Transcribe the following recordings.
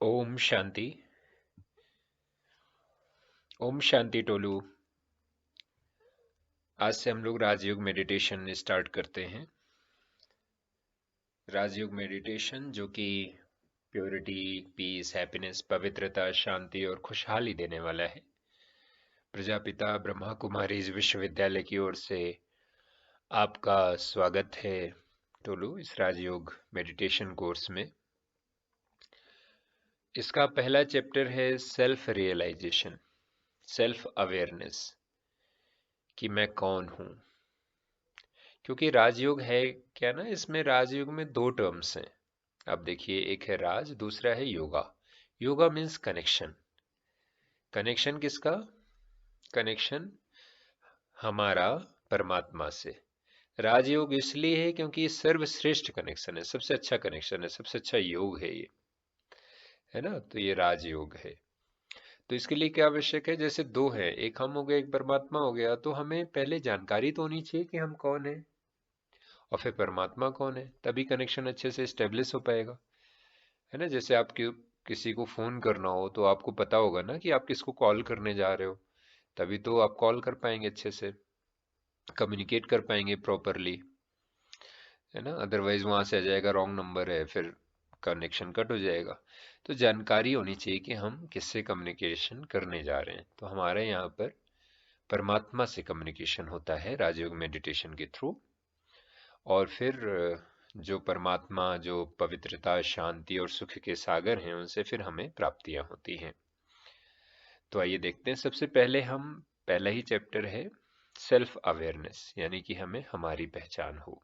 Om Shanti. Om Shanti tolu. आज से हम लोग राजयोग मेडिटेशन स्टार्ट करते हैं। राजयोग मेडिटेशन जो कि प्योरिटी, पीस, हैप्पीनेस, पवित्रता, शांति और खुशहाली देने वाला है। प्रजापिता ब्रह्मा कुमारी विश्वविद्यालय की ओर से आपका स्वागत है टोलू इस राजयोग मेडिटेशन कोर्स में। इसका पहला चैप्टर है सेल्फ रियलाइजेशन, सेल्फ अवेयरनेस कि मैं कौन हूँ। क्योंकि राजयोग है क्या ना, इसमें राजयोग में दो टर्म्स हैं। अब देखिए, एक है राज, दूसरा है yoga. Yoga means connection. Connection किसका? कनेक्शन हमारा परमात्मा से। राजयोग इसलिए है क्योंकि ये सर्वश्रेष्ठ कनेक्शन है, सबसे अच्छा कनेक्शन है, सबसे अच्छा योग है ये, है ना। तो ये राजयोग है। तो इसके लिए क्या आवश्यक है? जैसे दो है, एक हम हो गए, एक परमात्मा हो गया, तो हमें पहले जानकारी तो होनी चाहिए कि हम कौन है और फिर परमात्मा कौन है, तभी कनेक्शन अच्छे से स्टेब्लिश हो पाएगा, है ना। जैसे आप किसी को फोन करना हो तो आपको पता होगा ना कि आप किसको कॉल करने जा रहे हो, तभी तो आप कॉल कर पाएंगे, अच्छे से कम्युनिकेट कर पाएंगे प्रॉपरली, है ना। अदरवाइज वहां से आ जाएगा रॉन्ग नंबर है, फिर कनेक्शन कट हो जाएगा। तो जानकारी होनी चाहिए कि हम किससे कम्युनिकेशन करने जा रहे हैं। तो हमारे यहाँ पर परमात्मा से कम्युनिकेशन होता है राजयोग मेडिटेशन के थ्रू। और फिर जो परमात्मा, जो पवित्रता, शांति और सुख के सागर हैं, उनसे फिर हमें प्राप्तियां होती हैं। तो आइए देखते हैं। सबसे पहले हम, पहला ही चैप्टर है सेल्फ अवेयरनेस, यानी कि हमें हमारी पहचान हो।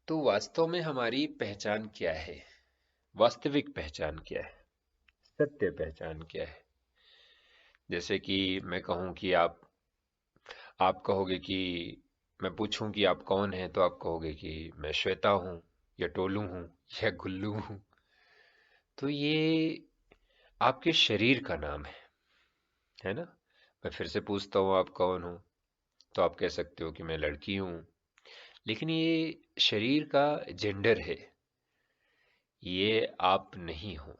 तो वास्तव में हमारी पहचान क्या है? वास्तविक पहचान क्या है? सत्य पहचान क्या है? जैसे कि मैं कहूं कि आप कहोगे कि, मैं पूछूं कि आप कौन हैं, तो आप कहोगे कि मैं श्वेता हूँ, या टोलू हूँ, या गुल्लू हूँ। तो ये आपके शरीर का नाम है ना। मैं फिर से पूछता हूँ आप कौन हो, तो आप कह सकते हो कि मैं लड़की हूँ, लेकिन ये शरीर का जेंडर है, ये आप नहीं हो।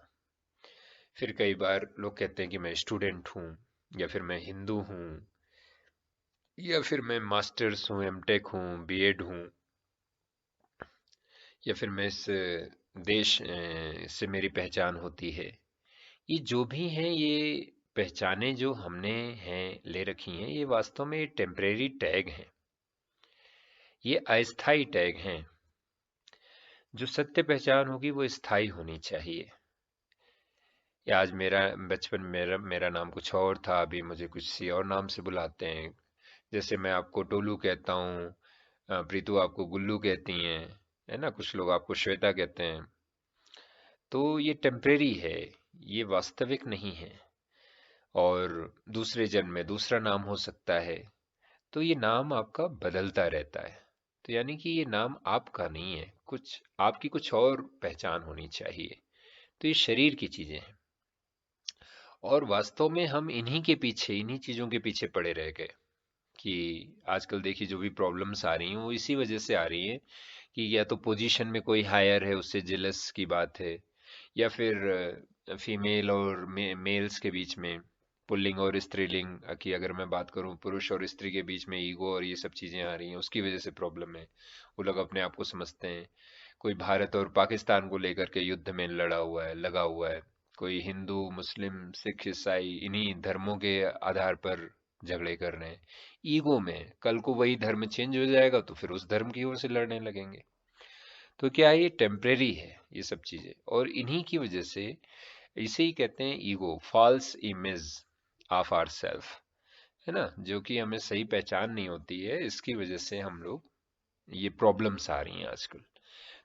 फिर कई बार लोग कहते हैं कि मैं स्टूडेंट हूँ, या फिर मैं हिंदू हूँ, या फिर मैं मास्टर्स हूँ, एमटेक हूँ, बीएड हूँ, या फिर मैं इस देश से मेरी पहचान होती है। ये जो भी हैं, ये पहचाने जो हमने हैं ले रखी हैं, ये वास्तव में टेम्परेरी टैग हैं, ये अस्थाई टैग हैं। जो सत्य पहचान होगी वो स्थायी होनी चाहिए। या आज मेरा बचपन, मेरा नाम कुछ और था, अभी मुझे किसी और नाम से बुलाते हैं। जैसे मैं आपको टोलू कहता हूँ, प्रीतु आपको गुल्लू कहती हैं, है ना। कुछ लोग आपको श्वेता कहते हैं। तो ये टेम्परेरी है, ये वास्तविक नहीं है। और दूसरे जन्म में दूसरा नाम हो सकता है। तो ये नाम आपका बदलता रहता है। तो यानी कि ये नाम आपका नहीं है, कुछ आपकी कुछ और पहचान होनी चाहिए। तो ये शरीर की चीजें हैं, और वास्तव में हम इन्हीं के पीछे, इन्हीं चीजों के पीछे पड़े रह गए। कि आजकल देखिए, जो भी प्रॉब्लम्स आ रही हैं वो इसी वजह से आ रही हैं कि या तो पोजीशन में कोई हायर है, उससे जेलस की बात है, या फिर फीमेल और मेल्स के बीच में, पुल्लिंग और स्त्रीलिंग की अगर मैं बात करूं, पुरुष और स्त्री के बीच में ईगो और ये सब चीजें आ रही हैं, उसकी वजह से प्रॉब्लम है। वो लोग अपने आप को समझते हैं। कोई भारत और पाकिस्तान को लेकर के युद्ध में लड़ा हुआ है, लगा हुआ है। कोई हिंदू, मुस्लिम, सिख, ईसाई, इन्हीं धर्मों के आधार पर झगड़े कर रहे हैं, ईगो में। कल को वही धर्म चेंज हो जाएगा तो फिर उस धर्म की ओर से लड़ने लगेंगे। तो क्या है, ये टेम्परेरी है ये सब चीजें, और इन्हीं की वजह से इसे ही कहते हैं ego, false image of our self, है ना। जो कि हमें सही पहचान नहीं होती है, इसकी वजह से हम लोग, ये प्रॉब्लम्स आ रही हैं आजकल।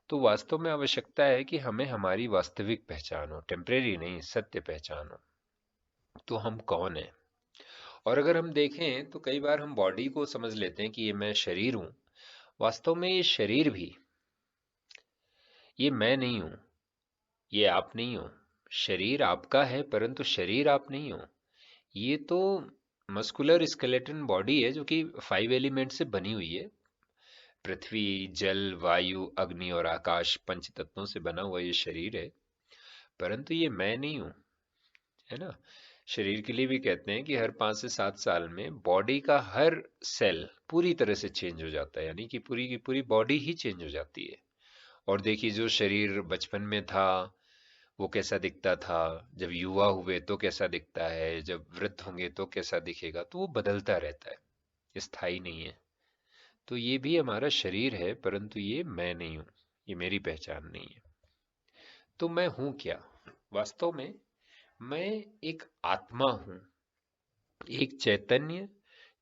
तो वास्तव में आवश्यकता है कि हमें हमारी वास्तविक पहचान हो, टेम्परेरी नहीं, सत्य पहचान हो। तो हम कौन है? और अगर हम देखें तो कई बार हम बॉडी को समझ लेते हैं कि ये मैं शरीर हूं। वास्तव में ये शरीर भी, ये मैं नहीं हूं, ये आप नहीं हो। शरीर आपका है, परंतु शरीर आप नहीं हो। ये तो मस्कुलर स्केलेटन बॉडी है, जो कि 5 एलिमेंट से बनी हुई है। पृथ्वी, जल, वायु, अग्नि और आकाश, पंच तत्वों से बना हुआ ये शरीर है। परंतु ये मैं नहीं हूं, है ना। शरीर के लिए भी कहते हैं कि हर 5 से 7 साल में बॉडी का हर सेल पूरी तरह से चेंज हो जाता है, यानी कि पूरी की पूरी बॉडी ही चेंज हो जाती है। और देखिए, जो शरीर बचपन में था वो कैसा दिखता था, जब युवा हुए तो कैसा दिखता है, जब वृद्ध होंगे तो कैसा दिखेगा, तो वो बदलता रहता है, स्थायी नहीं है। तो ये भी हमारा शरीर है, परंतु ये मैं नहीं हूं, ये मेरी पहचान नहीं है। तो मैं हूं क्या? वास्तव में मैं एक आत्मा हूं, एक चैतन्य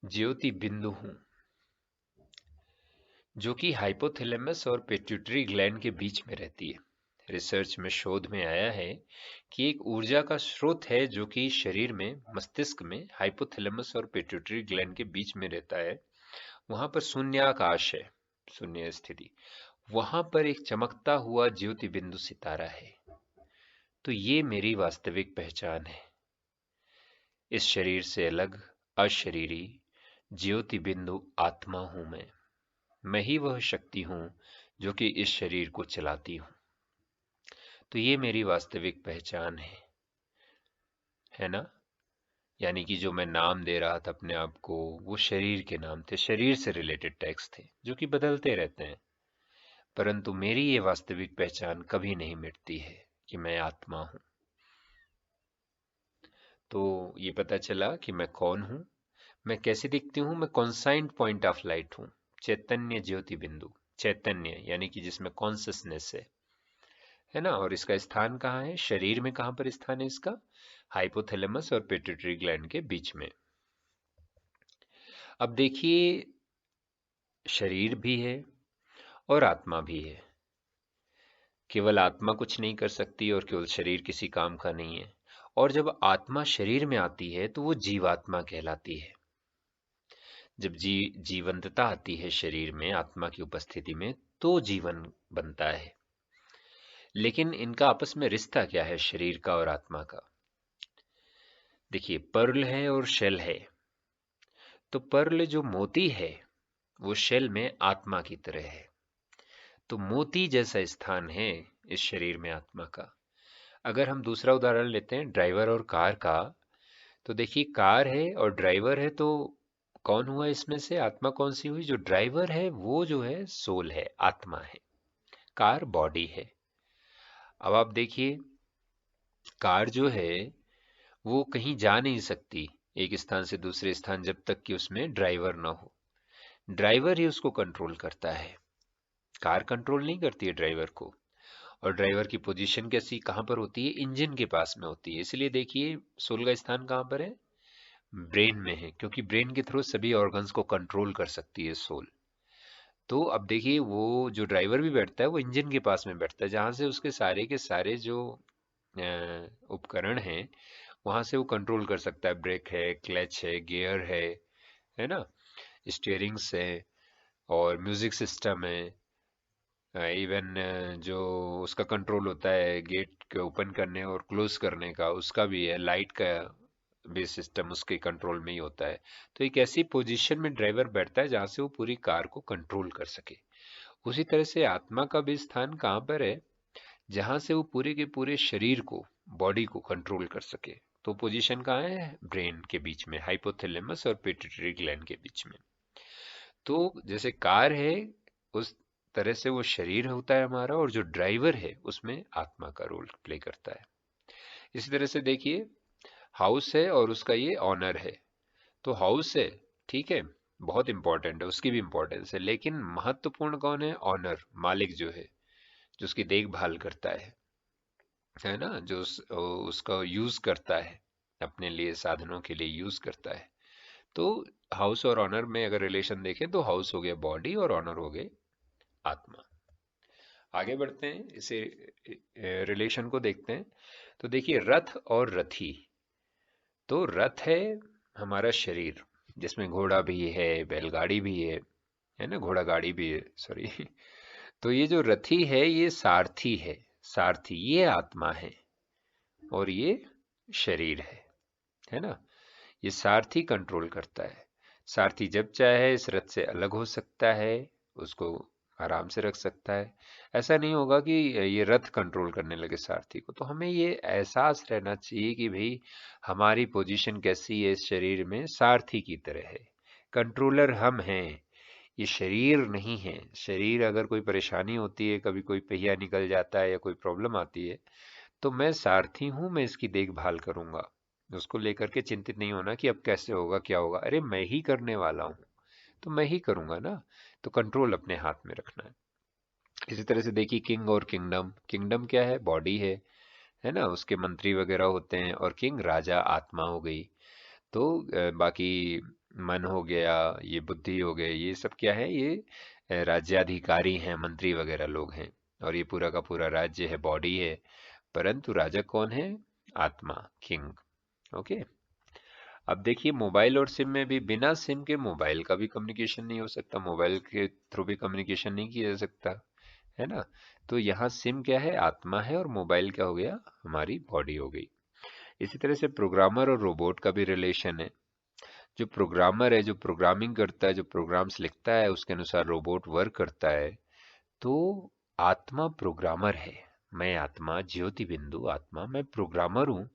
ज्योति बिंदु हूं, जो कि हाइपोथैलेमस और पिट्यूटरी ग्लैंड के बीच में रहती है। रिसर्च में, शोध में आया है कि एक ऊर्जा का स्रोत है जो कि शरीर में, मस्तिष्क में हाइपोथैलेमस और पिट्यूटरी ग्लैंड के बीच में रहता है। वहां पर शून्याकाश है, शून्य स्थिति। वहां पर एक चमकता हुआ ज्योति बिंदु सितारा है। तो ये मेरी वास्तविक पहचान है। इस शरीर से अलग, अशरीरी, ज्योति बिंदु आत्मा हूं मैं ही वह शक्ति हूं जो कि इस शरीर को चलाती हूं। तो ये मेरी वास्तविक पहचान है ना। यानी कि जो मैं नाम दे रहा था अपने आप को, वो शरीर के नाम थे, शरीर से रिलेटेड टैग्स थे जो कि बदलते रहते हैं। परंतु मेरी ये वास्तविक पहचान कभी नहीं मिटती है कि मैं आत्मा हूं। तो ये पता चला कि मैं कौन हूं, मैं कैसे दिखती हूं। मैं कॉन्साइंट पॉइंट ऑफ लाइट हूं, चैतन्य ज्योति बिंदु। चैतन्य यानी कि जिसमें कॉन्सियसनेस है ना। और इसका स्थान कहाँ है? शरीर में। कहाँ पर स्थान है इसका? हाइपोथैलेमस और पिट्यूटरी ग्लैंड के बीच में। अब देखिए, शरीर भी है और आत्मा भी है। केवल आत्मा कुछ नहीं कर सकती और केवल शरीर किसी काम का नहीं है। और जब आत्मा शरीर में आती है तो वो जीवात्मा कहलाती है। जब जीवंतता आती है शरीर में आत्मा की उपस्थिति में, तो जीवन बनता है। लेकिन इनका आपस में रिश्ता क्या है, शरीर का और आत्मा का? देखिए, पर्ल है और शेल है। तो पर्ल जो मोती है, वो शेल में आत्मा की तरह है। तो मोती जैसा स्थान है इस शरीर में आत्मा का। अगर हम दूसरा उदाहरण लेते हैं, ड्राइवर और कार का, तो देखिए, कार है और ड्राइवर है, तो कौन हुआ इसमें से? आत्मा कौन सी हुई? जो ड्राइवर है वो जो है सोल है, आत्मा है। कार बॉडी है। अब आप देखिए, कार जो है वो कहीं जा नहीं सकती एक स्थान से दूसरे स्थान जब तक कि उसमें ड्राइवर ना हो। ड्राइवर ही उसको कंट्रोल करता है, कार कंट्रोल नहीं करती है ड्राइवर को। और ड्राइवर की पोजीशन कैसी, कहाँ पर होती है? इंजन के पास में होती है। इसलिए देखिए, सोल का स्थान कहाँ पर है? ब्रेन में है, क्योंकि ब्रेन के थ्रू सभी ऑर्गन्स को कंट्रोल कर सकती है सोल। तो अब देखिए, वो जो ड्राइवर भी बैठता है वो इंजन के पास में बैठता है, जहाँ से उसके सारे के सारे जो उपकरण हैं वहां से वो कंट्रोल कर सकता है। ब्रेक है, क्लच है, गियर है ना, स्टीयरिंग्स है, और म्यूजिक सिस्टम है। इवन जो उसका कंट्रोल होता है गेट के ओपन करने और क्लोज करने का, उसका भी है। लाइट का भी सिस्टम उसके कंट्रोल में ही होता है। तो एक ऐसी पोजीशन में ड्राइवर बैठता है जहां से वो पूरी कार को कंट्रोल कर सके। उसी तरह से आत्मा का भी स्थान कहाँ पर है? जहां से वो पूरे के पूरे शरीर को, बॉडी को कंट्रोल कर सके। तो पोजीशन कहाँ है? ब्रेन के बीच में, हाइपोथैलेमस और पिट्यूटरी ग्लैंड के बीच में। तो जैसे कार है, उस तरह से वो शरीर होता है हमारा, और जो ड्राइवर है उसमें आत्मा का रोल प्ले करता है। इसी तरह से देखिए, हाउस है और उसका ये ऑनर है। तो हाउस है, ठीक है, बहुत इंपॉर्टेंट है, उसकी भी इंपॉर्टेंस है। लेकिन महत्वपूर्ण कौन है? ऑनर, मालिक जो है, जो उसकी देखभाल करता है ना, जो उसका यूज करता है, अपने लिए साधनों के लिए यूज करता है। तो हाउस और ऑनर में अगर रिलेशन देखें तो हाउस हो गया बॉडी और ऑनर हो गए आत्मा। आगे बढ़ते हैं, इसे रिलेशन को देखते हैं। तो देखिए, रथ और रथी। तो रथ है हमारा शरीर, जिसमें घोड़ा भी है, बैलगाड़ी भी है ना, घोड़ा गाड़ी भी है, सॉरी। तो ये जो रथी है ये सारथी है। सारथी ये आत्मा है और ये शरीर है ना। ये सारथी कंट्रोल करता है। सारथी जब चाहे इस रथ से अलग हो सकता है, उसको आराम से रख सकता है। ऐसा नहीं होगा कि ये रथ कंट्रोल करने लगे सारथी को। तो हमें ये एहसास रहना चाहिए कि भाई हमारी पोजीशन कैसी है इस शरीर में, सारथी की तरह है। कंट्रोलर हम हैं, ये शरीर नहीं है। शरीर अगर कोई परेशानी होती है, कभी कोई पहिया निकल जाता है या कोई प्रॉब्लम आती है, तो मैं सारथी हूं, मैं इसकी देखभाल करूंगा। उसको लेकर के चिंतित नहीं होना कि अब कैसे होगा क्या होगा। अरे मैं ही करने वाला हूं, तो मैं ही करूंगा ना। तो कंट्रोल अपने हाथ में रखना है। इसी तरह से देखिए किंग और किंगडम। किंगडम क्या है? बॉडी है ना, उसके मंत्री वगैरह होते हैं। और किंग राजा, आत्मा हो गई। तो बाकी मन हो गया, ये बुद्धि हो गए, ये सब क्या है? ये राज्याधिकारी हैं, मंत्री वगैरह लोग हैं। और ये पूरा का पूरा राज्य है, बॉडी है। परंतु राजा कौन है? आत्मा, किंग। ओके। अब देखिए मोबाइल और सिम में भी, बिना सिम के मोबाइल का भी कम्युनिकेशन नहीं हो सकता, मोबाइल के थ्रू भी कम्युनिकेशन नहीं किया जा सकता, है ना। तो यहाँ सिम क्या है? आत्मा है। और मोबाइल क्या हो गया? हमारी बॉडी हो गई। इसी तरह से प्रोग्रामर और रोबोट का भी रिलेशन है। जो प्रोग्रामर है, जो प्रोग्रामिंग करता है, जो प्रोग्राम्स लिखता है, उसके अनुसार रोबोट वर्क करता है। तो आत्मा प्रोग्रामर है। मैं आत्मा, ज्योति बिंदु आत्मा, मैं प्रोग्रामर हूँ।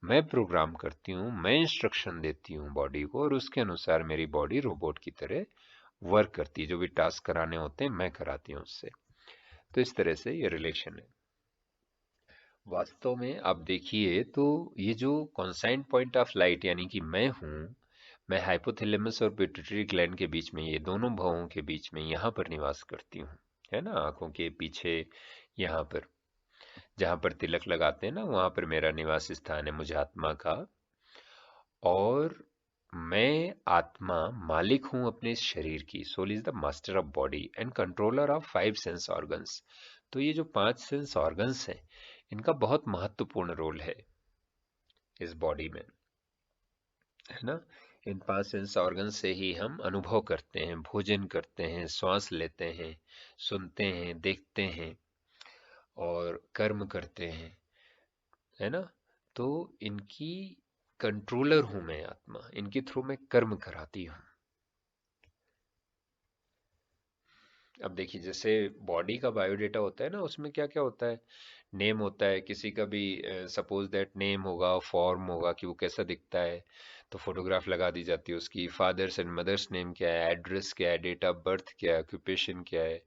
मैं प्रोग्राम करती हूँ, मैं इंस्ट्रक्शन देती हूँ बॉडी को, और उसके अनुसार मेरी बॉडी रोबोट की तरह वर्क करती है। जो भी टास्क कराने होते हैं मैं कराती हूँ उससे। तो इस तरह से ये रिलेशन है। वास्तव में आप देखिए तो ये जो कॉन्साइंट पॉइंट ऑफ लाइट, यानी कि मैं हूँ, मैं हाइपोथैलेमस और पिट्यूटरी ग्लैंड के बीच में, ये दोनों भावों के बीच में यहाँ पर निवास करती हूँ, है ना। आंखों के पीछे यहाँ पर, जहाँ पर तिलक लगाते हैं ना, वहाँ पर मेरा निवास स्थान है, मुझे आत्मा का। और मैं आत्मा मालिक हूँ अपने इस शरीर की। Soul is the master of body and controller of 5 sense organs. तो ये जो 5 सेंस ऑर्गन्स हैं, इनका बहुत महत्वपूर्ण रोल है इस बॉडी में, है ना। इन 5 सेंस ऑर्गन से ही हम अनुभव करते हैं, भोजन करते हैं, श्वास लेते हैं, सुनते हैं, देखते हैं और कर्म करते हैं, है ना। तो इनकी कंट्रोलर हूं मैं, आत्मा। इनके थ्रू मैं कर्म कराती हूँ। अब देखिए जैसे बॉडी का बायोडेटा होता है ना, उसमें क्या क्या होता है? नेम होता है किसी का भी, सपोज दैट नेम होगा, फॉर्म होगा कि वो कैसा दिखता है, तो फोटोग्राफ लगा दी जाती है उसकी। फादर्स एंड मदर्स नेम क्या है, एड्रेस क्या है, डेट ऑफ बर्थ क्या है, ऑक्यूपेशन क्या है,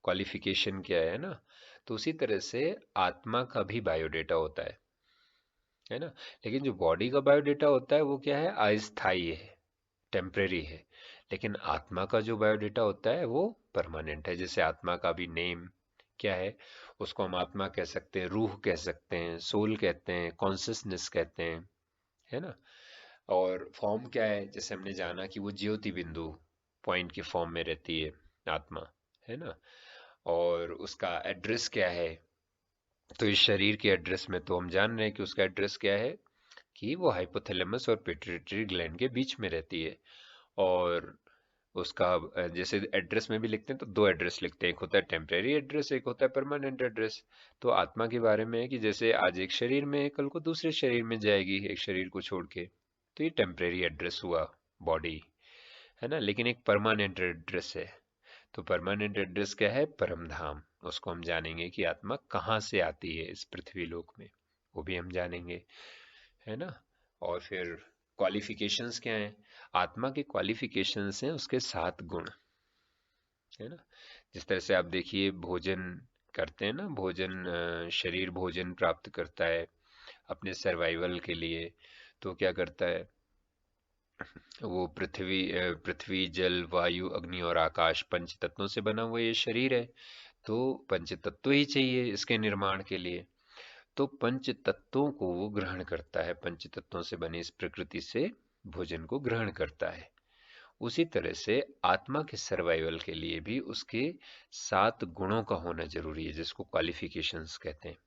क्वालिफिकेशन क्या है ना। तो उसी तरह से आत्मा का भी बायोडेटा होता है ना। लेकिन जो बॉडी का बायोडेटा होता है वो क्या है? अस्थाई है, टेम्परेरी है। लेकिन आत्मा का जो बायोडेटा होता है वो परमानेंट है। जैसे आत्मा का भी नेम क्या है, उसको हम आत्मा कह सकते हैं, रूह कह सकते हैं, सोल कहते हैं, कॉन्सियसनेस कहते हैं, है ना। और फॉर्म क्या है? जैसे हमने जाना कि वो ज्योति बिंदु पॉइंट की फॉर्म में रहती है आत्मा, है ना। और उसका एड्रेस क्या है? तो इस शरीर के एड्रेस में तो हम जान रहे हैं कि उसका एड्रेस क्या है, कि वो हाइपोथैलेमस और पिट्यूटरी ग्लैंड के बीच में रहती है। और उसका जैसे एड्रेस में भी लिखते हैं तो दो एड्रेस लिखते हैं, एक होता है टेम्परेरी एड्रेस, एक होता है परमानेंट एड्रेस। तो आत्मा के बारे में है कि जैसे आज एक शरीर में है, कल को दूसरे शरीर में जाएगी, एक शरीर को छोड़ के। तो ये टेम्परेरी एड्रेस हुआ, बॉडी, है ना। लेकिन एक परमानेंट एड्रेस है। तो परमानेंट एड्रेस क्या है? परम धाम। उसको हम जानेंगे कि आत्मा कहाँ से आती है इस पृथ्वी लोक में, वो भी हम जानेंगे, है ना। और फिर क्वालिफिकेशंस क्या हैं? आत्मा के क्वालिफिकेशंस हैं उसके 7 गुण, है ना। जिस तरह से आप देखिए भोजन करते हैं ना, भोजन, शरीर भोजन प्राप्त करता है अपने सर्वाइवल के लिए। तो क्या करता है वो? पृथ्वी, जल, वायु, अग्नि और आकाश, पंच तत्वों से बना हुआ ये शरीर है। तो पंच तत्व ही चाहिए इसके निर्माण के लिए। तो पंच तत्वों को वो ग्रहण करता है, पंच तत्वों से बनी इस प्रकृति से भोजन को ग्रहण करता है। उसी तरह से आत्मा के सर्वाइवल के लिए भी उसके 7 गुणों का होना जरूरी है, जिसको क्वालिफिकेशंस कहते हैं।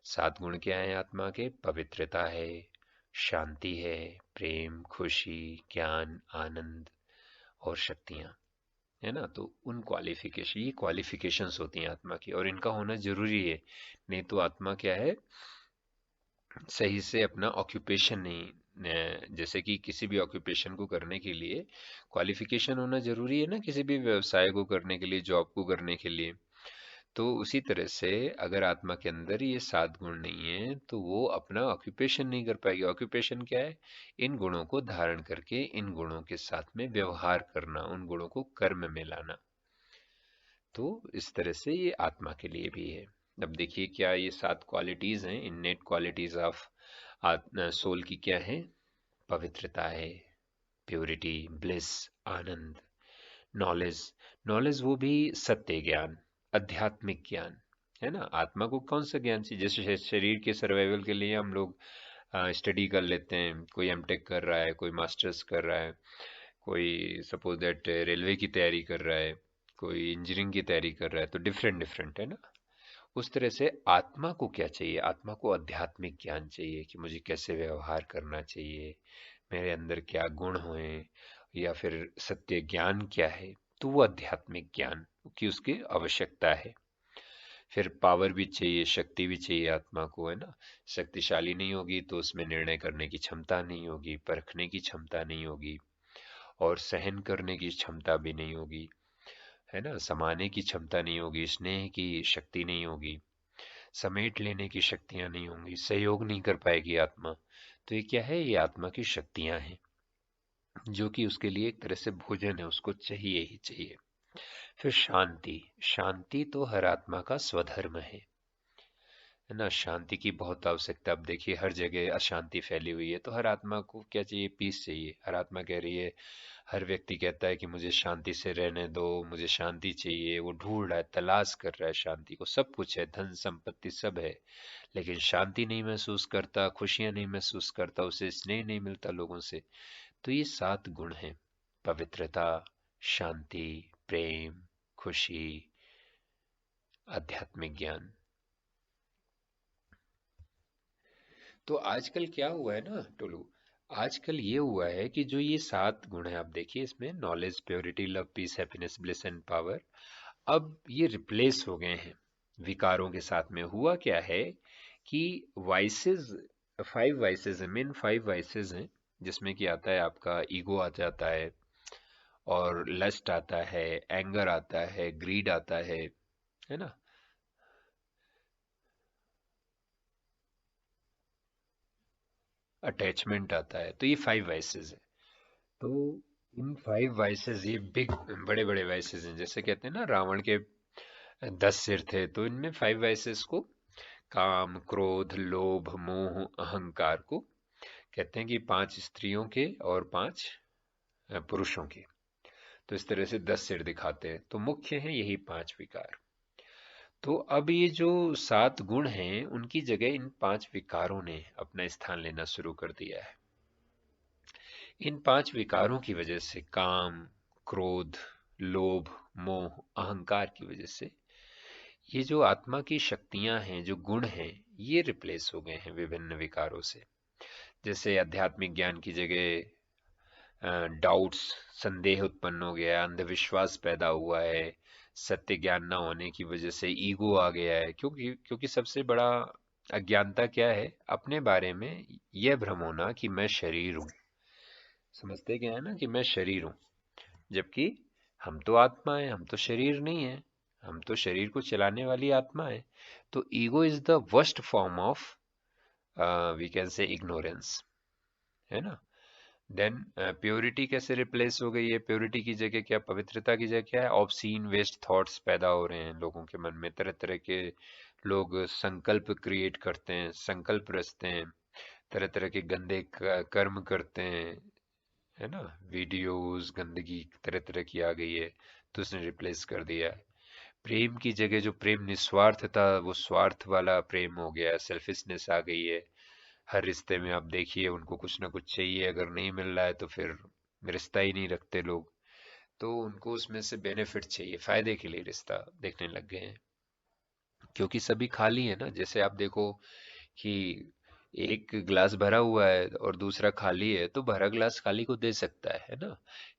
7 गुण क्या है आत्मा के? पवित्रता है, शांति है, प्रेम, खुशी, ज्ञान, आनंद और शक्तियां, है ना। तो उन क्वालिफिकेशन, ये क्वालिफिकेशंस होती हैं आत्मा की, और इनका होना जरूरी है। नहीं तो आत्मा क्या है? सही से अपना ऑक्यूपेशन नहीं जैसे कि किसी भी ऑक्यूपेशन को करने के लिए क्वालिफिकेशन होना जरूरी है ना, किसी भी व्यवसाय को करने के लिए, जॉब को करने के लिए। तो उसी तरह से अगर आत्मा के अंदर ये 7 गुण नहीं है तो वो अपना ऑक्यूपेशन नहीं कर पाएगी। ऑक्यूपेशन क्या है? इन गुणों को धारण करके इन गुणों के साथ में व्यवहार करना, उन गुणों को कर्म में लाना। तो इस तरह से ये आत्मा के लिए भी है। अब देखिए क्या ये 7 क्वालिटीज हैं, इननेट क्वालिटीज ऑफ सोल की क्या है? पवित्रता है, प्योरिटी, ब्लिस, आनंद, नॉलेज। नॉलेज वो भी सत्य ज्ञान, आध्यात्मिक ज्ञान, है ना। आत्मा को कौन सा ज्ञान चाहिए? जैसे शरीर के सर्वाइवल के लिए हम लोग स्टडी कर लेते हैं, कोई एमटेक कर रहा है, कोई मास्टर्स कर रहा है, कोई सपोज दैट रेलवे की तैयारी कर रहा है, कोई इंजीनियरिंग की तैयारी कर रहा है, तो डिफरेंट डिफरेंट है ना। उस तरह से आत्मा को क्या चाहिए? आत्मा को आध्यात्मिक ज्ञान चाहिए कि मुझे कैसे व्यवहार करना चाहिए, मेरे अंदर क्या गुण हों, या फिर सत्य ज्ञान क्या है। तो वो आध्यात्मिक ज्ञान की उसकी आवश्यकता है। फिर पावर भी चाहिए, शक्ति भी चाहिए आत्मा को, है ना। शक्तिशाली नहीं होगी तो उसमें निर्णय करने की क्षमता नहीं होगी, परखने की क्षमता नहीं होगी, और सहन करने की क्षमता भी नहीं होगी, है ना। समाने की क्षमता नहीं होगी, स्नेह की शक्ति नहीं होगी, समेट लेने की शक्तियां नहीं होंगी, सहयोग नहीं कर पाएगी आत्मा। तो ये क्या है? ये आत्मा की शक्तियां हैं, जो कि उसके लिए एक तरह से भोजन है, उसको चाहिए ही चाहिए। फिर शांति। शांति तो हर आत्मा का स्वधर्म है ना। शांति की बहुत आवश्यकता। अब देखिए हर जगह अशांति फैली हुई है, तो हर आत्मा को क्या चाहिए? पीस चाहिए। हर आत्मा कह रही है, हर व्यक्ति कहता है कि मुझे शांति से रहने दो, मुझे शांति चाहिए। वो ढूंढ रहा है, तलाश कर रहा है शांति को। सब कुछ है, धन संपत्ति सब है, लेकिन शांति नहीं महसूस करता, खुशियां नहीं महसूस करता, उसे स्नेह नहीं मिलता लोगों से। तो ये 7 गुण हैं: पवित्रता, शांति, प्रेम, खुशी, आध्यात्मिक ज्ञान। तो आजकल क्या हुआ है ना टोलू, आजकल ये हुआ है कि जो ये 7 गुण है, आप देखिए इसमें knowledge, purity, love, peace, happiness, bliss and power, अब ये रिप्लेस हो गए हैं विकारों के साथ में। हुआ क्या है कि वाइसेस, 5 वाइसेस हैं, मेन 5 वाइसेस हैं, जिसमें कि आता है आपका ईगो आ जाता है, और लस्ट आता है, एंगर आता है, ग्रीड आता है ना। अटैचमेंट आता है। तो ये 5 वाइसेस है। तो इन 5 वाइसेस, ये बिग, बड़े बड़े वाइसेस हैं। जैसे कहते हैं ना, रावण के 10 सिर थे, तो इनमें 5 वाइसेस को, काम, क्रोध, लोभ, मोह, अहंकार को कहते हैं कि 5 स्त्रियों के और 5 पुरुषों के। तो इस तरह से 10 सिर दिखाते हैं। तो मुख्य हैं यही 5 विकार। तो अब ये जो 7 गुण हैं, उनकी जगह इन 5 विकारों ने अपना स्थान लेना शुरू कर दिया है। इन 5 विकारों की वजह से, काम, क्रोध, लोभ, मोह, अहंकार की वजह से, ये जो आत्मा की शक्तियां हैं, जो गुण हैं, ये रिप्लेस हो गए हैं विभिन्न विकारों से। जैसे आध्यात्मिक ज्ञान की जगह डाउट्स, संदेह उत्पन्न हो गया, अंधविश्वास पैदा हुआ है, सत्य ज्ञान ना होने की वजह से ईगो आ गया है। क्योंकि क्योंकि सबसे बड़ा अज्ञानता क्या है? अपने बारे में यह भ्रम होना कि मैं शरीर हूँ। समझते क्या है ना, कि मैं शरीर हूँ, जबकि हम तो आत्मा है, हम तो शरीर नहीं है। हम तो शरीर को चलाने वाली आत्मा है। तो ego is the worst form of, we can say, ignorance, है ना। देन प्योरिटी कैसे रिप्लेस हो गई है? प्योरिटी की जगह क्या, पवित्रता की जगह क्या है? ऑब्सीन वेस्ट थॉट्स पैदा हो रहे हैं लोगों के मन में। तरह तरह के लोग संकल्प क्रिएट करते हैं, संकल्प रचते हैं, तरह तरह के गंदे कर्म करते हैं, है ना। वीडियोस, गंदगी तरह तरह की आ गई है, तो उसने रिप्लेस कर दिया है। प्रेम की जगह जो प्रेम निस्वार्थ था, वो स्वार्थ वाला प्रेम हो गया, सेल्फिशनेस आ गई है। हर रिश्ते में आप देखिए, उनको कुछ ना कुछ चाहिए, अगर नहीं मिल रहा है तो फिर रिश्ता ही नहीं रखते लोग। तो उनको उसमें से बेनिफिट चाहिए, फायदे के लिए रिश्ता देखने लग गए हैं, क्योंकि सभी खाली है ना। जैसे आप देखो कि एक गिलास भरा हुआ है और दूसरा खाली है, तो भरा गिलास खाली को दे सकता है ना।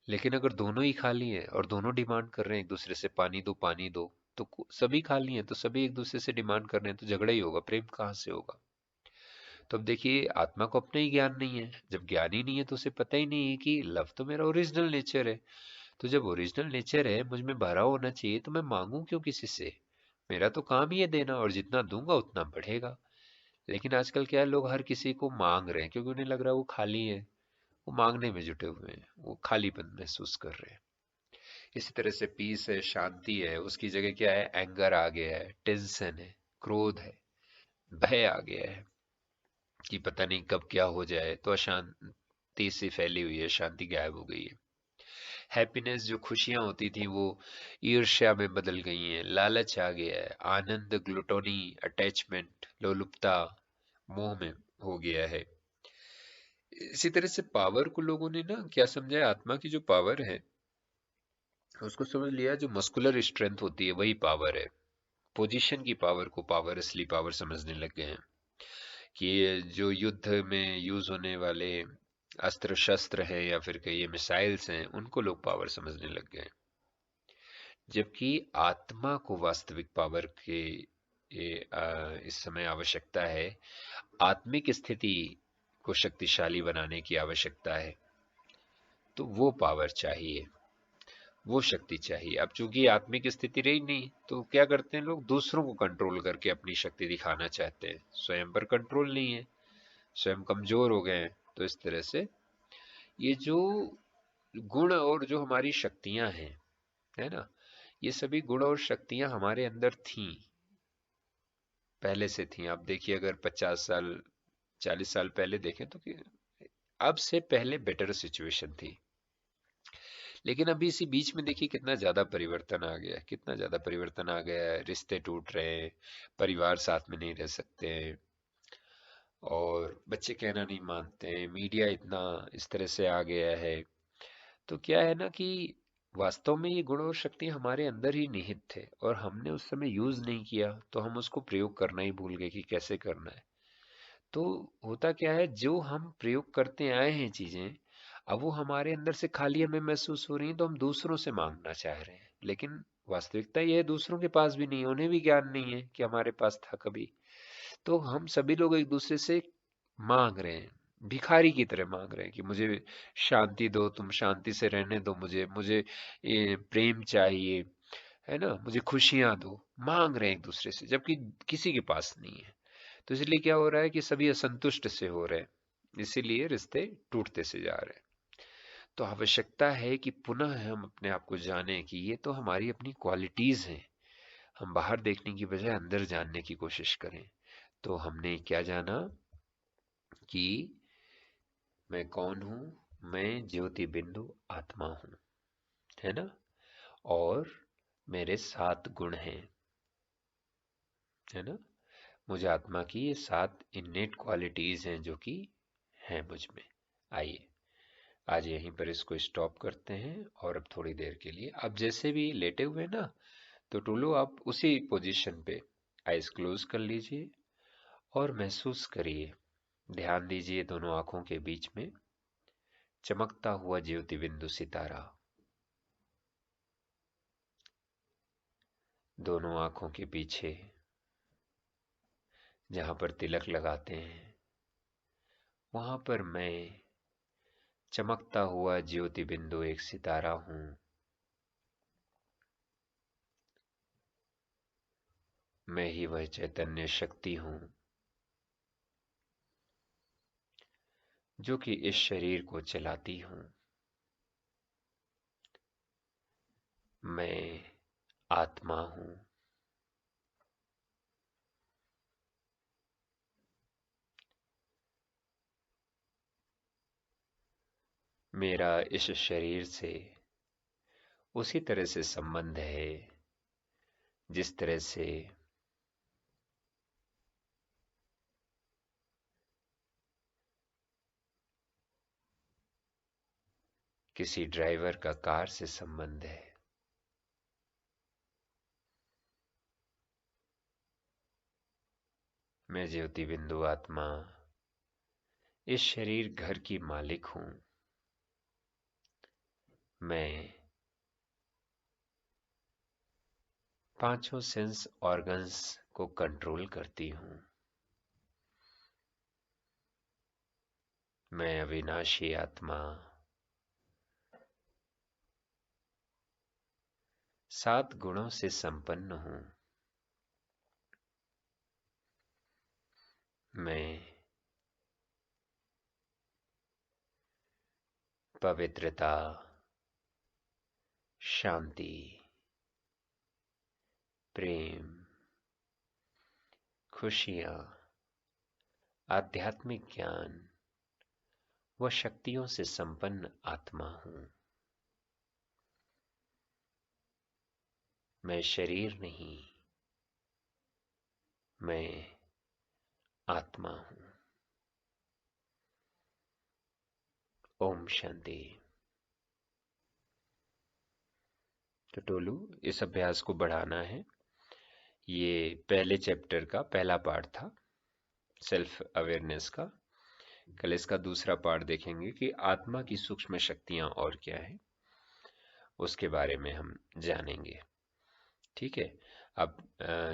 लेकिन अगर दोनों ही खाली हैं और दोनों डिमांड कर रहे हैं एक दूसरे से, पानी दो पानी दो, तो सभी खाली हैं, तो सभी एक दूसरे से डिमांड कर रहे हैं, तो झगड़ा ही होगा, प्रेम कहाँ से होगा। तो अब देखिए आत्मा को अपना ही ज्ञान नहीं है, जब ज्ञान ही नहीं है तो उसे पता ही नहीं है कि लव तो मेरा ओरिजिनल नेचर है। तो जब ओरिजिनल नेचर है, मुझ में भरा होना चाहिए, तो मैं मांगू क्यों किसी से? मेरा तो काम ही है देना, और जितना दूंगा उतना बढ़ेगा। लेकिन आजकल क्या है, लोग हर किसी को मांग रहे हैं क्योंकि उन्हें लग रहा है वो खाली है, वो मांगने में जुटे हुए हैं, वो खालीपन महसूस कर रहे हैं। इसी तरह से पीस है, शांति है, उसकी जगह क्या है, एंगर आ गया है, टेंशन है, क्रोध है, भय आ गया है कि पता नहीं कब क्या हो जाए। तो अशांति सी फैली हुई है, शांति गायब हो गई है। हैप्पीनेस, जो खुशियां होती थी, वो ईर्ष्या में बदल गई हैं, लालच आ गया है, आनंद ग्लूटोनी, अटैचमेंट, लोलुपता, मोह में हो गया है। इसी तरह से पावर को लोगों ने ना क्या समझा है, आत्मा की जो पावर है उसको समझ लिया जो मस्कुलर स्ट्रेंथ होती है वही पावर है। पोजीशन की पावर को पावर, असली पावर समझने लग गए हैं कि ये जो युद्ध में यूज होने वाले अस्त्र शस्त्र हैं या फिर कहिए मिसाइल्स हैं, उनको लोग पावर समझने लग गए हैं। जबकि आत्मा को वास्तविक पावर के इस समय आवश्यकता है, आत्मिक स्थिति को शक्तिशाली बनाने की आवश्यकता है। तो वो पावर चाहिए, वो शक्ति चाहिए। अब चूंकि आत्मिक स्थिति रही नहीं, तो क्या करते हैं लोग, दूसरों को कंट्रोल करके अपनी शक्ति दिखाना चाहते हैं, स्वयं पर कंट्रोल नहीं है, स्वयं कमजोर हो गए हैं। तो इस तरह से ये जो गुण और जो हमारी शक्तियां हैं, है ना, ये सभी गुण और शक्तियां हमारे अंदर थीं, पहले से थी। आप देखिए अगर 50 साल 40 साल पहले देखें तो अब से पहले बेटर सिचुएशन थी। लेकिन अभी इसी बीच में देखिए कितना ज्यादा परिवर्तन आ गया है, कितना ज्यादा परिवर्तन आ गया है। रिश्ते टूट रहे हैं, परिवार साथ में नहीं रह सकते हैं, और बच्चे कहना नहीं मानते हैं, मीडिया इतना इस तरह से आ गया है। तो क्या है ना कि वास्तव में ये गुण और शक्ति हमारे अंदर ही निहित थे, और हमने उस समय यूज नहीं किया, तो हम उसको प्रयोग करना ही भूल गए कि कैसे करना है। तो होता क्या है, जो हम प्रयोग करते आए हैं चीजें, अब वो हमारे अंदर से खाली हमें महसूस हो रही हैं, तो हम दूसरों से मांगना चाह रहे हैं। लेकिन वास्तविकता ये है, दूसरों के पास भी नहीं है, उन्हें भी ज्ञान नहीं है कि हमारे पास था कभी। तो हम सभी लोग एक दूसरे से मांग रहे हैं, भिखारी की तरह मांग रहे हैं कि मुझे शांति दो, तुम शांति से रहने दो, मुझे मुझे प्रेम चाहिए, है ना, मुझे खुशियां दो। मांग रहे हैं एक दूसरे से, जबकि किसी के पास नहीं है। तो इसलिए क्या हो रहा है कि सभी असंतुष्ट से हो रहे हैं, इसीलिए रिश्ते टूटते से जा रहे हैं। तो आवश्यकता है कि पुनः हम अपने आप को जानें कि ये तो हमारी अपनी क्वालिटीज हैं। हम बाहर देखने की बजाय अंदर जानने की कोशिश करें। तो हमने क्या जाना कि मैं कौन हूं, मैं ज्योति बिंदु आत्मा हूं, है ना, और मेरे 7 गुण हैं, है ना। मुझे आत्मा की ये 7 इन्नेट क्वालिटीज हैं जो कि हैं मुझ में। आइए आज यहीं पर इसको स्टॉप करते हैं, और अब थोड़ी देर के लिए आप जैसे भी लेटे हुए हैं ना, तो टूलू आप उसी पोजीशन पे आइज क्लोज कर लीजिए और महसूस करिए, ध्यान दीजिए दोनों आंखों के बीच में चमकता हुआ ज्योति बिंदु सितारा। दोनों आंखों के पीछे जहां पर तिलक लगाते हैं, वहां पर मैं चमकता हुआ ज्योति बिंदु एक सितारा हूं। मैं ही वह चैतन्य शक्ति हूं जो कि इस शरीर को चलाती हूं। मैं आत्मा हूं। मेरा इस शरीर से उसी तरह से संबंध है जिस तरह से किसी ड्राइवर का कार से संबंध है। मैं ज्योति बिंदु आत्मा इस शरीर घर की मालिक हूं। मैं पांचों सेंस ऑर्गन्स को कंट्रोल करती हूं। मैं अविनाशी आत्मा 7 गुणों से संपन्न हूँ। मैं पवित्रता, शांति, प्रेम, खुशियाँ, आध्यात्मिक ज्ञान व शक्तियों से संपन्न आत्मा हूँ। मैं शरीर नहीं, मैं आत्मा हूँ। ओम शांति। तो टोलू, इस अभ्यास को बढ़ाना है। ये पहले चैप्टर का पहला पार्ट था, सेल्फ अवेयरनेस का। कल इसका दूसरा पार्ट देखेंगे कि आत्मा की सूक्ष्म शक्तियां और क्या है, उसके बारे में हम जानेंगे। ठीक है। अब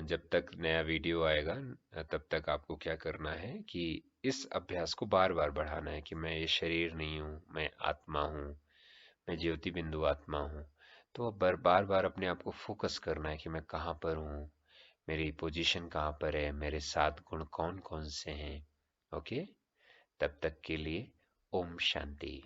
जब तक नया वीडियो आएगा तब तक आपको क्या करना है कि इस अभ्यास को बार बार बढ़ाना है कि मैं ये शरीर नहीं हूँ, मैं आत्मा हूँ, मैं ज्योति बिंदु आत्मा हूँ। तो बार बार अपने आप को फोकस करना है कि मैं कहाँ पर हूँ, मेरी पोजीशन कहाँ पर है, मेरे 7 गुण कौन कौन से हैं। ओके, तब तक के लिए ओम शांति।